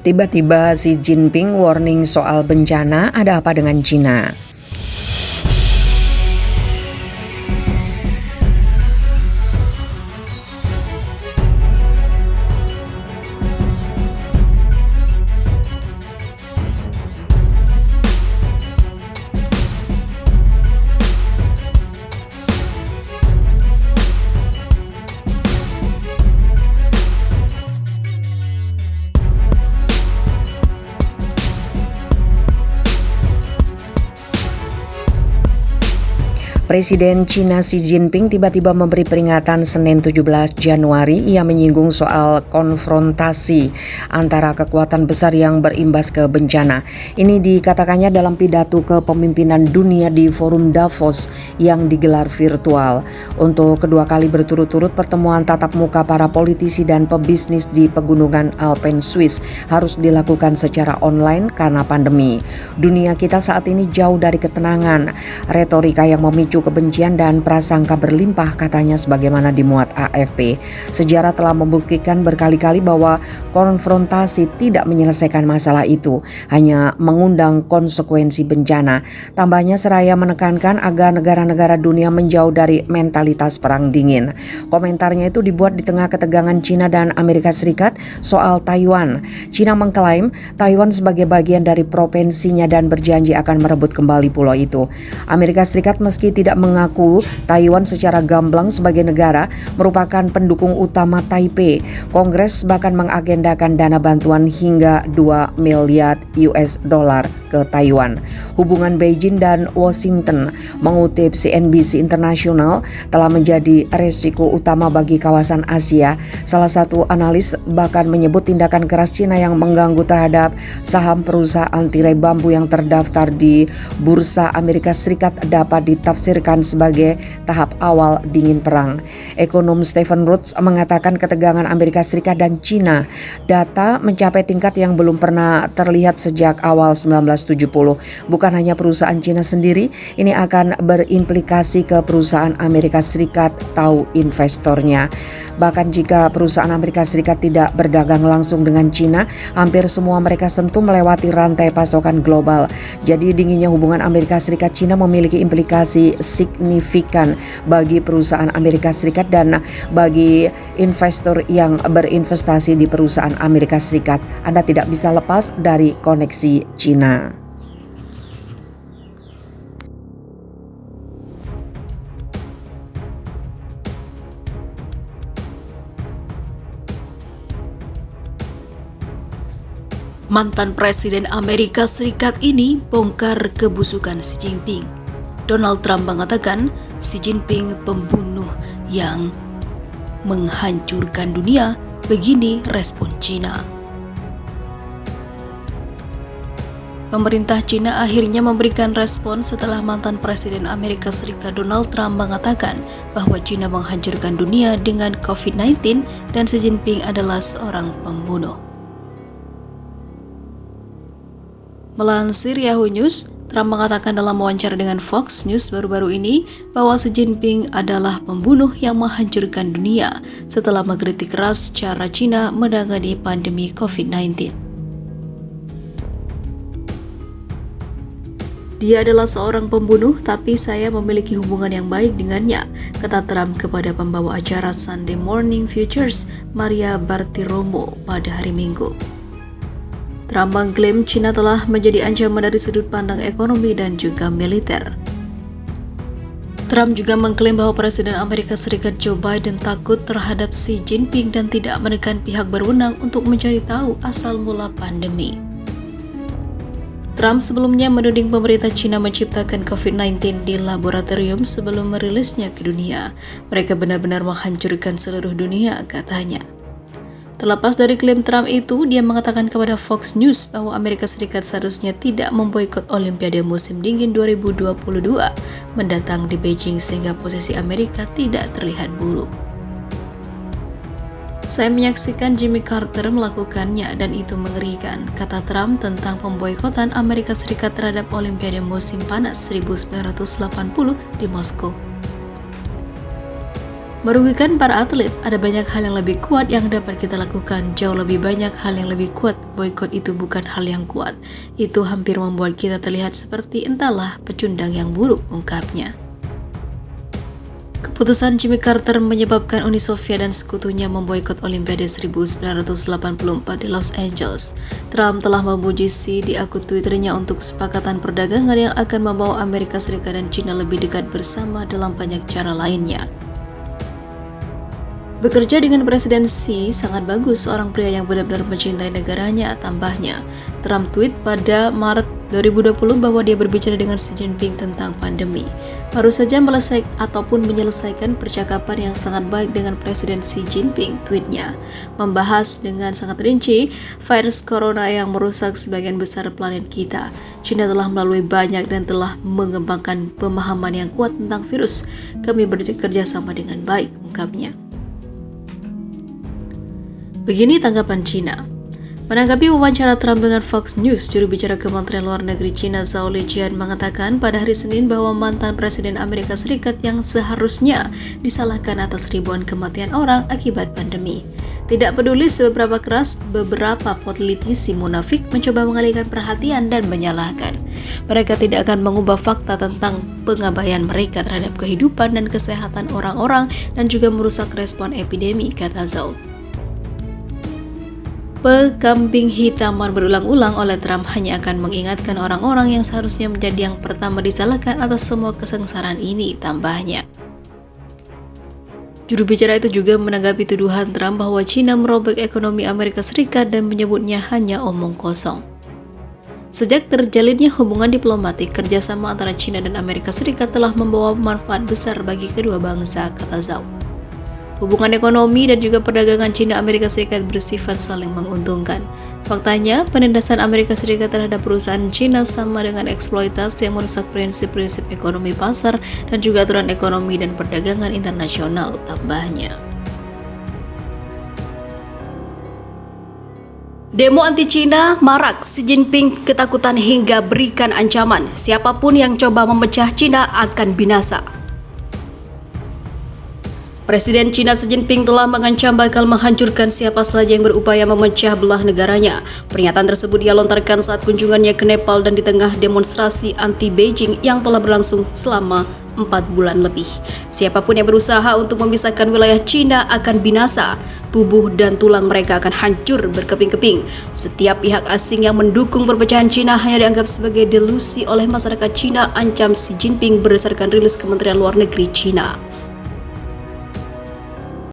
Tiba-tiba Xi Jinping warning soal bencana, ada apa dengan Cina? Presiden Cina Xi Jinping tiba-tiba memberi peringatan Senin 17 Januari. Ia menyinggung soal konfrontasi antara kekuatan besar yang berimbas ke bencana. Ini dikatakannya dalam pidato kepemimpinan dunia di Forum Davos yang digelar virtual. Untuk kedua kali berturut-turut, pertemuan tatap muka para politisi dan pebisnis di pegunungan Alpen Swiss harus dilakukan secara online karena pandemi. Dunia kita saat ini jauh dari ketenangan. Retorika yang memicu kebencian dan prasangka berlimpah, katanya, sebagaimana dimuat AFP. Sejarah telah membuktikan berkali-kali bahwa konfrontasi tidak menyelesaikan masalah itu, hanya mengundang konsekuensi bencana. Tambahnya, seraya menekankan agar negara-negara dunia menjauh dari mentalitas perang dingin. Komentarnya itu dibuat di tengah ketegangan Cina dan Amerika Serikat soal Taiwan. Cina mengklaim Taiwan sebagai bagian dari provinsinya dan berjanji akan merebut kembali pulau itu. Amerika Serikat meski tidak mengaku Taiwan secara gamblang sebagai negara, merupakan pendukung utama Taipei. Kongres bahkan mengagendakan dana bantuan hingga 2 miliar US dollar ke Taiwan. Hubungan Beijing dan Washington, mengutip CNBC International, telah menjadi resiko utama bagi kawasan Asia. Salah satu analis bahkan menyebut tindakan keras Cina yang mengganggu terhadap saham perusahaan tirai bambu yang terdaftar di Bursa Amerika Serikat dapat ditafsirkan sebagai tahap awal dingin perang. Ekonom Stephen Rhodes mengatakan ketegangan Amerika Serikat dan Cina data mencapai tingkat yang belum pernah terlihat sejak awal 1970. Bukan hanya perusahaan Cina sendiri, ini akan berimplikasi ke perusahaan Amerika Serikat atau investornya. Bahkan jika perusahaan Amerika Serikat tidak berdagang langsung dengan Cina, hampir semua mereka sentuh melewati rantai pasokan global. Jadi dinginnya hubungan Amerika Serikat-Cina memiliki implikasi signifikan bagi perusahaan Amerika Serikat dan bagi investor yang berinvestasi di perusahaan Amerika Serikat. Anda tidak bisa lepas dari koneksi Cina. Mantan Presiden Amerika Serikat ini bongkar kebusukan Xi Jinping. Donald Trump mengatakan Xi Jinping pembunuh yang menghancurkan dunia. Begini respon Cina. Pemerintah Cina akhirnya memberikan respon setelah mantan Presiden Amerika Serikat Donald Trump mengatakan bahwa Cina menghancurkan dunia dengan COVID-19 dan Xi Jinping adalah seorang pembunuh. Melansir Yahoo News, Trump mengatakan dalam wawancara dengan Fox News baru-baru ini bahwa Xi Jinping adalah pembunuh yang menghancurkan dunia setelah mengkritik keras cara Cina menangani pandemi COVID-19. Dia adalah seorang pembunuh, tapi saya memiliki hubungan yang baik dengannya, kata Trump kepada pembawa acara Sunday Morning Futures, Maria Bartiromo, pada hari Minggu. Trump mengklaim Cina telah menjadi ancaman dari sudut pandang ekonomi dan juga militer. Trump juga mengklaim bahwa Presiden Amerika Serikat Joe Biden takut terhadap Xi Jinping dan tidak menekan pihak berwenang untuk mencari tahu asal mula pandemi. Trump sebelumnya menuding pemerintah Cina menciptakan COVID-19 di laboratorium sebelum merilisnya ke dunia. Mereka benar-benar menghancurkan seluruh dunia, katanya. Terlepas dari klaim Trump itu, dia mengatakan kepada Fox News bahwa Amerika Serikat seharusnya tidak memboikot Olimpiade musim dingin 2022 mendatang di Beijing sehingga posisi Amerika tidak terlihat buruk. Saya menyaksikan Jimmy Carter melakukannya dan itu mengerikan, kata Trump tentang pemboikotan Amerika Serikat terhadap Olimpiade musim panas 1980 di Moskow. Merugikan para atlet, ada banyak hal yang lebih kuat yang dapat kita lakukan. Jauh lebih banyak hal yang lebih kuat. Boykot itu bukan hal yang kuat. Itu hampir membuat kita terlihat seperti entahlah pecundang yang buruk, ungkapnya. Keputusan Jimmy Carter menyebabkan Uni Soviet dan sekutunya memboikot Olimpiade 1984 di Los Angeles. Trump telah memuji Xi di akun Twitternya untuk kesepakatan perdagangan yang akan membawa Amerika Serikat dan China lebih dekat bersama dalam banyak cara lainnya. Bekerja dengan Presiden Xi sangat bagus, seorang pria yang benar-benar mencintai negaranya, tambahnya. Trump tweet pada Maret 2020 bahwa dia berbicara dengan Xi Jinping tentang pandemi. Baru saja menyelesaikan percakapan yang sangat baik dengan Presiden Xi Jinping, tweetnya. Membahas dengan sangat rinci virus corona yang merusak sebagian besar planet kita. China telah melalui banyak dan telah mengembangkan pemahaman yang kuat tentang virus. Kami bekerja sama dengan baik, ungkapnya. Begini tanggapan China. Menanggapi wawancara Trump dengan Fox News, juru bicara Kementerian Luar Negeri China Zhao Lijian mengatakan pada hari Senin bahwa mantan Presiden Amerika Serikat yang seharusnya disalahkan atas ribuan kematian orang akibat pandemi. Tidak peduli seberapa keras beberapa politisi munafik mencoba mengalihkan perhatian dan menyalahkan. Mereka tidak akan mengubah fakta tentang pengabaian mereka terhadap kehidupan dan kesehatan orang-orang dan juga merusak respon epidemi, kata Zhao. Pekambing hitaman berulang-ulang oleh Trump hanya akan mengingatkan orang-orang yang seharusnya menjadi yang pertama disalahkan atas semua kesengsaraan ini, tambahnya. Juru bicara itu juga menanggapi tuduhan Trump bahwa China merobek ekonomi Amerika Serikat dan menyebutnya hanya omong kosong. Sejak terjalinnya hubungan diplomatik, kerjasama antara China dan Amerika Serikat telah membawa manfaat besar bagi kedua bangsa, kata Zhao. Hubungan ekonomi dan juga perdagangan China-Amerika Serikat bersifat saling menguntungkan. Faktanya, penindasan Amerika Serikat terhadap perusahaan China sama dengan eksploitasi yang merusak prinsip-prinsip ekonomi pasar dan juga aturan ekonomi dan perdagangan internasional, tambahnya. Demo anti-China marak, Xi Jinping ketakutan hingga berikan ancaman. Siapapun yang coba memecah China akan binasa. Presiden China Xi Jinping telah mengancam bakal menghancurkan siapa saja yang berupaya memecah belah negaranya. Pernyataan tersebut ia lontarkan saat kunjungannya ke Nepal dan di tengah demonstrasi anti-Beijing yang telah berlangsung selama 4 bulan lebih. Siapapun yang berusaha untuk memisahkan wilayah China akan binasa. Tubuh dan tulang mereka akan hancur berkeping-keping. Setiap pihak asing yang mendukung perpecahan China hanya dianggap sebagai delusi oleh masyarakat China, ancam Xi Jinping berdasarkan rilis Kementerian Luar Negeri China.